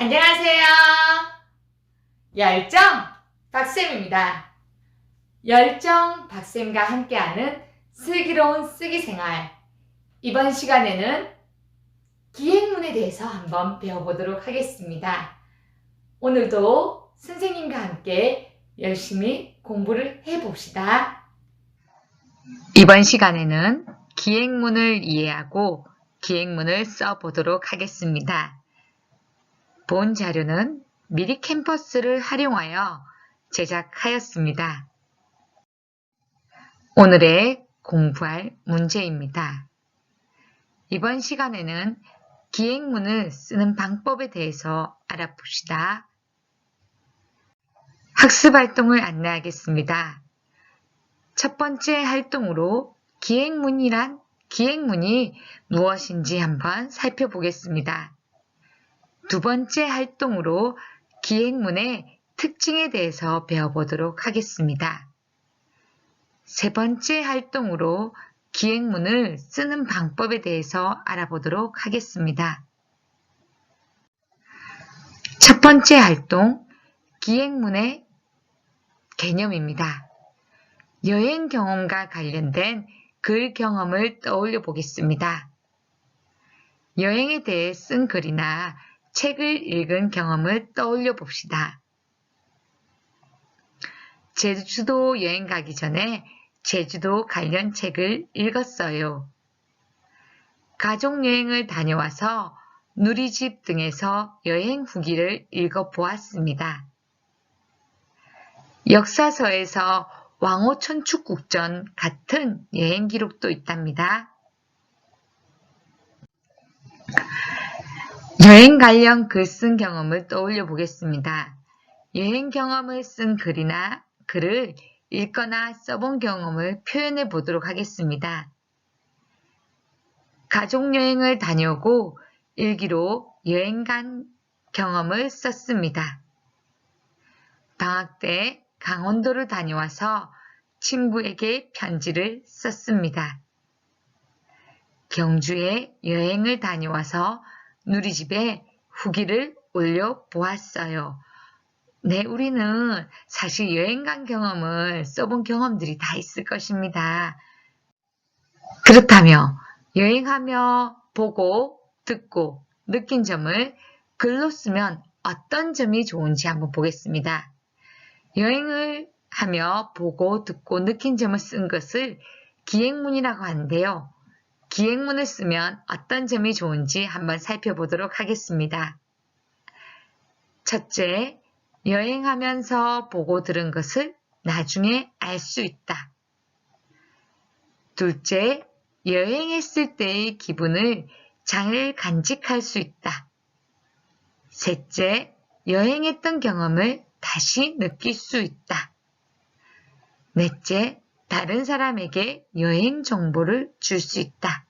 안녕하세요. 열정 박쌤입니다. 열정 박쌤과 함께하는 슬기로운 쓰기생활. 이번 시간에는 기행문에 대해서 한번 배워보도록 하겠습니다. 오늘도 선생님과 함께 열심히 공부를 해봅시다. 이번 시간에는 기행문을 이해하고 기행문을 써보도록 하겠습니다. 본 자료는 미리 캠퍼스를 활용하여 제작하였습니다. 오늘의 공부할 문제입니다. 이번 시간에는 기행문을 쓰는 방법에 대해서 알아봅시다. 학습 활동을 안내하겠습니다. 첫 번째 활동으로 기행문이 무엇인지 한번 살펴보겠습니다. 두 번째 활동으로 기행문의 특징에 대해서 배워보도록 하겠습니다. 세 번째 활동으로 기행문을 쓰는 방법에 대해서 알아보도록 하겠습니다. 첫 번째 활동, 기행문의 개념입니다. 여행 경험과 관련된 글 경험을 떠올려 보겠습니다. 여행에 대해 쓴 글이나 책을 읽은 경험을 떠올려 봅시다. 제주도 여행 가기 전에 제주도 관련 책을 읽었어요. 가족 여행을 다녀와서 누리집 등에서 여행 후기를 읽어보았습니다. 역사서에서 왕호천축국전 같은 여행 기록도 있답니다. 여행 관련 글 쓴 경험을 떠올려 보겠습니다. 여행 경험을 쓴 글이나 글을 읽거나 써본 경험을 표현해 보도록 하겠습니다. 가족여행을 다녀오고 일기로 여행 간 경험을 썼습니다. 방학 때 강원도를 다녀와서 친구에게 편지를 썼습니다. 경주에 여행을 다녀와서 누리집에 후기를 올려보았어요. 네, 우리는 사실 여행 간 경험을 써본 경험들이 다 있을 것입니다. 그렇다면 여행하며 보고, 듣고, 느낀 점을 글로 쓰면 어떤 점이 좋은지 한번 보겠습니다. 여행을 하며 보고, 듣고, 느낀 점을 쓴 것을 기행문이라고 하는데요. 기행문을 쓰면 어떤 점이 좋은지 한번 살펴보도록 하겠습니다. 첫째, 여행하면서 보고 들은 것을 나중에 알 수 있다. 둘째, 여행했을 때의 기분을 잘 간직할 수 있다. 셋째, 여행했던 경험을 다시 느낄 수 있다. 넷째, 다른 사람에게 여행 정보를 줄 수 있다.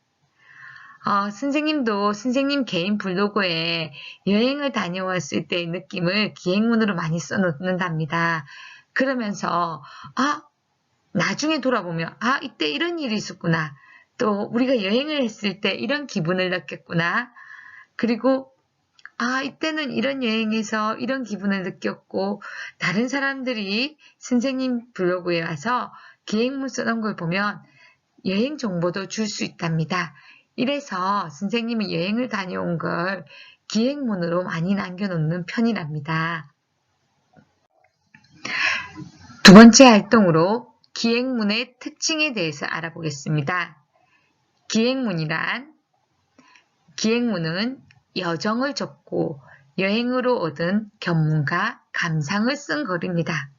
선생님도 선생님 개인 블로그에 여행을 다녀왔을 때의 느낌을 기행문으로 많이 써놓는답니다. 그러면서 나중에 돌아보면 이때 이런 일이 있었구나. 또 우리가 여행을 했을 때 이런 기분을 느꼈구나. 그리고 이때는 이런 여행에서 이런 기분을 느꼈고 다른 사람들이 선생님 블로그에 와서 기행문 써놓은 걸 보면 여행 정보도 줄 수 있답니다. 이래서 선생님이 여행을 다녀온 걸 기행문으로 많이 남겨놓는 편이랍니다. 두 번째 활동으로 기행문의 특징에 대해서 알아보겠습니다. 기행문은 여정을 적고 여행으로 얻은 견문과 감상을 쓴 글입니다.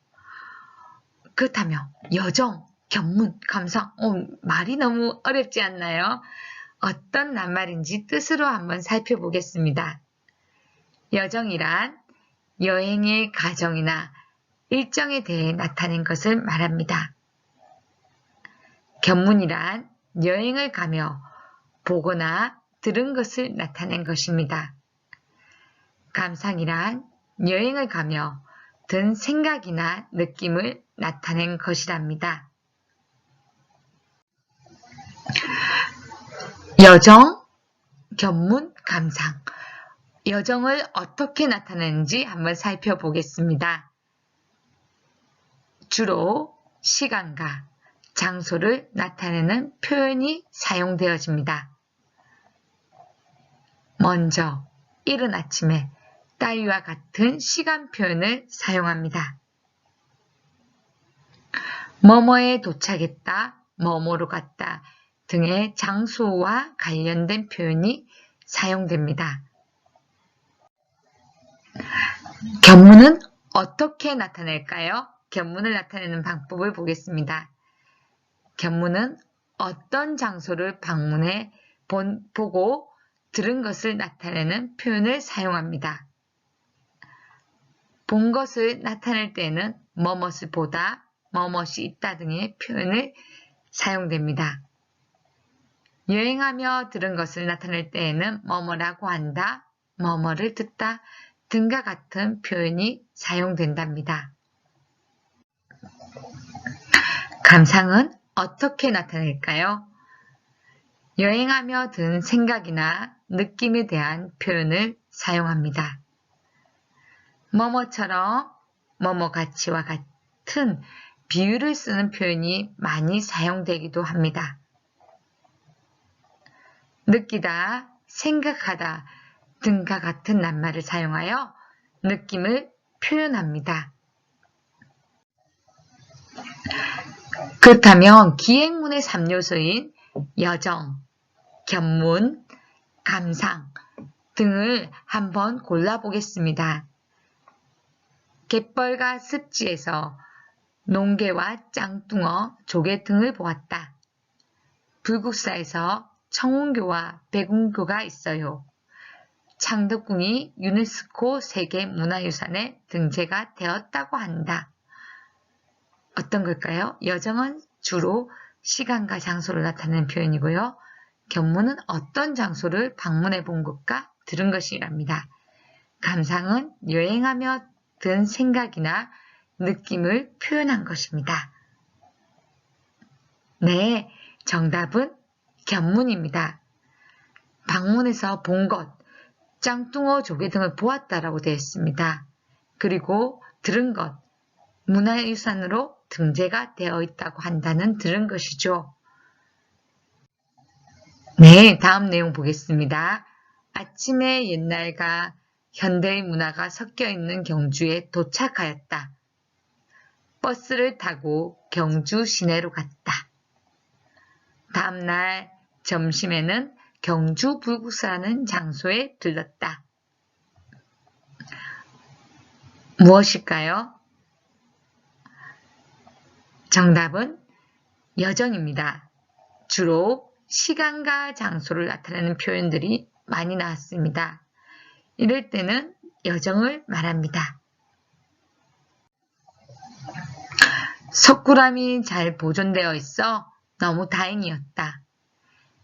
그렇다면 여정, 견문, 감상, 말이 너무 어렵지 않나요? 어떤 낱말인지 뜻으로 한번 살펴보겠습니다. 여정이란 여행의 과정이나 일정에 대해 나타낸 것을 말합니다. 견문이란 여행을 가며 보거나 들은 것을 나타낸 것입니다. 감상이란 여행을 가며 든 생각이나 느낌을 나타낸 것이랍니다. 여정, 견문, 감상. 여정을 어떻게 나타내는지 한번 살펴보겠습니다. 주로 시간과 장소를 나타내는 표현이 사용되어집니다. 먼저 이른 아침에 따위와 같은 시간 표현을 사용합니다. 뭐뭐에 도착했다, 뭐뭐로 갔다 등의 장소와 관련된 표현이 사용됩니다. 견문은 어떻게 나타낼까요? 견문을 나타내는 방법을 보겠습니다. 견문은 어떤 장소를 방문해 보고 들은 것을 나타내는 표현을 사용합니다. 본 것을 나타낼 때는 뭐뭇을 보다, 뭐뭇이 있다 등의 표현을 사용됩니다. 여행하며 들은 것을 나타낼 때에는 뭐뭐라고 한다, 뭐뭐를 듣다 등과 같은 표현이 사용된답니다. 감상은 어떻게 나타낼까요? 여행하며 든 생각이나 느낌에 대한 표현을 사용합니다. 뭐뭐처럼, 뭐뭐같이와 같은 비유를 쓰는 표현이 많이 사용되기도 합니다. 느끼다, 생각하다 등과 같은 낱말을 사용하여 느낌을 표현합니다. 그렇다면 기행문의 3요소인 여정, 견문, 감상 등을 한번 골라보겠습니다. 갯벌과 습지에서 농개와 짱뚱어, 조개 등을 보았다. 불국사에서 청운교와 백운교가 있어요. 창덕궁이 유네스코 세계문화유산에 등재가 되었다고 한다. 어떤 걸까요? 여정은 주로 시간과 장소를 나타내는 표현이고요. 견문은 어떤 장소를 방문해 본 것과 들은 것이랍니다. 감상은 여행하며 든 생각이나 느낌을 표현한 것입니다. 네, 정답은 견문입니다. 방문해서 본 것, 짱뚱어 조개 등을 보았다라고 되어 있습니다. 그리고 들은 것, 문화유산으로 등재가 되어 있다고 한다는 들은 것이죠. 네, 다음 내용 보겠습니다. 아침에 옛날과 현대의 문화가 섞여 있는 경주에 도착하였다. 버스를 타고 경주 시내로 갔다. 다음날 점심에는 경주 불국사라는 장소에 들렀다. 무엇일까요? 정답은 여정입니다. 주로 시간과 장소를 나타내는 표현들이 많이 나왔습니다. 이럴 때는 여정을 말합니다. 석굴암이 잘 보존되어 있어 너무 다행이었다.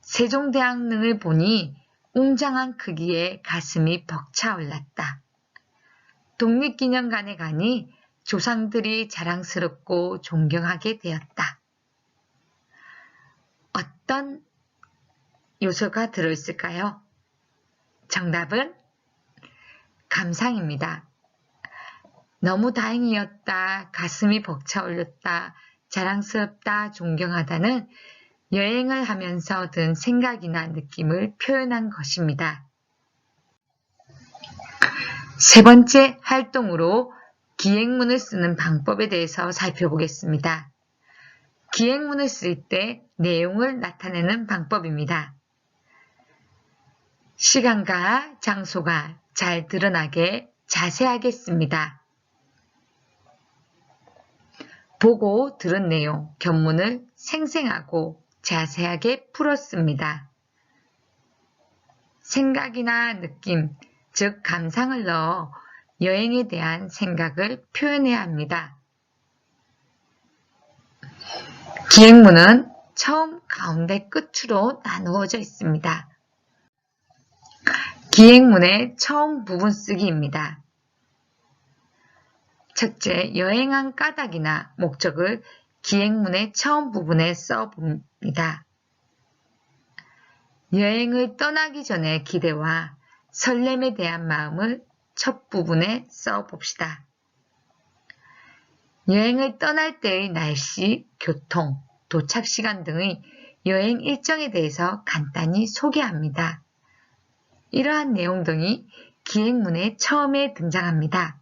세종대왕릉을 보니 웅장한 크기에 가슴이 벅차올랐다. 독립기념관에 가니 조상들이 자랑스럽고 존경하게 되었다. 어떤 요소가 들어있을까요? 정답은 감상입니다. 너무 다행이었다, 가슴이 벅차올렸다, 자랑스럽다, 존경하다는 여행을 하면서 든 생각이나 느낌을 표현한 것입니다. 세 번째 활동으로 기행문을 쓰는 방법에 대해서 살펴보겠습니다. 기행문을 쓸 때 내용을 나타내는 방법입니다. 시간과 장소가 잘 드러나게 자세하게 씁니다. 보고 들은 내용, 견문을 생생하고 자세하게 풀었습니다. 생각이나 느낌, 즉 감상을 넣어 여행에 대한 생각을 표현해야 합니다. 기행문은 처음, 가운데, 끝으로 나누어져 있습니다. 기행문의 처음 부분 쓰기입니다. 첫째, 여행한 까닭이나 목적을 기행문의 처음 부분에 써봅니다. 여행을 떠나기 전의 기대와 설렘에 대한 마음을 첫 부분에 써봅시다. 여행을 떠날 때의 날씨, 교통, 도착 시간 등의 여행 일정에 대해서 간단히 소개합니다. 이러한 내용 등이 기행문의 처음에 등장합니다.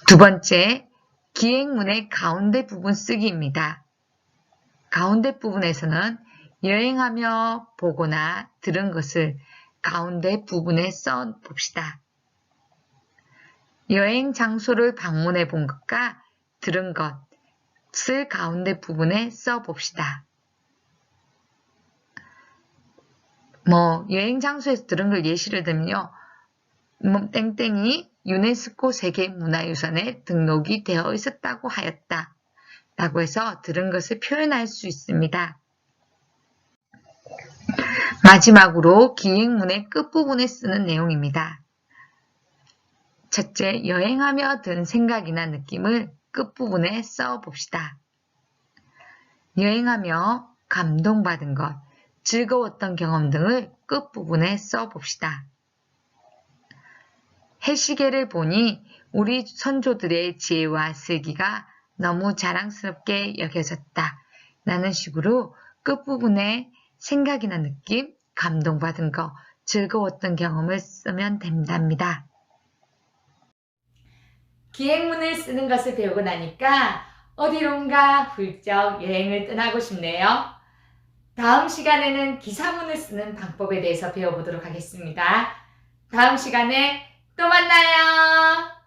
두 번째, 기행문의 가운데 부분 쓰기입니다. 가운데 부분에서는 여행하며 보거나 들은 것을 가운데 부분에 써 봅시다. 여행 장소를 방문해 본 것과 들은 것을 가운데 부분에 써 봅시다. 여행 장소에서 들은 걸 예시를 들면요. 땡땡이 유네스코 세계문화유산에 등록이 되어 있었다고 하였다. 라고 해서 들은 것을 표현할 수 있습니다. 마지막으로 기행문의 끝부분에 쓰는 내용입니다. 첫째, 여행하며 든 생각이나 느낌을 끝부분에 써봅시다. 여행하며 감동받은 것, 즐거웠던 경험 등을 끝부분에 써봅시다. 해시계를 보니 우리 선조들의 지혜와 슬기가 너무 자랑스럽게 여겨졌다. 라는 식으로 끝부분에 생각이나 느낌, 감동받은 것, 즐거웠던 경험을 쓰면 된답니다. 기행문을 쓰는 것을 배우고 나니까 어디론가 훌쩍 여행을 떠나고 싶네요. 다음 시간에는 기사문을 쓰는 방법에 대해서 배워보도록 하겠습니다. 다음 시간에 또 만나요.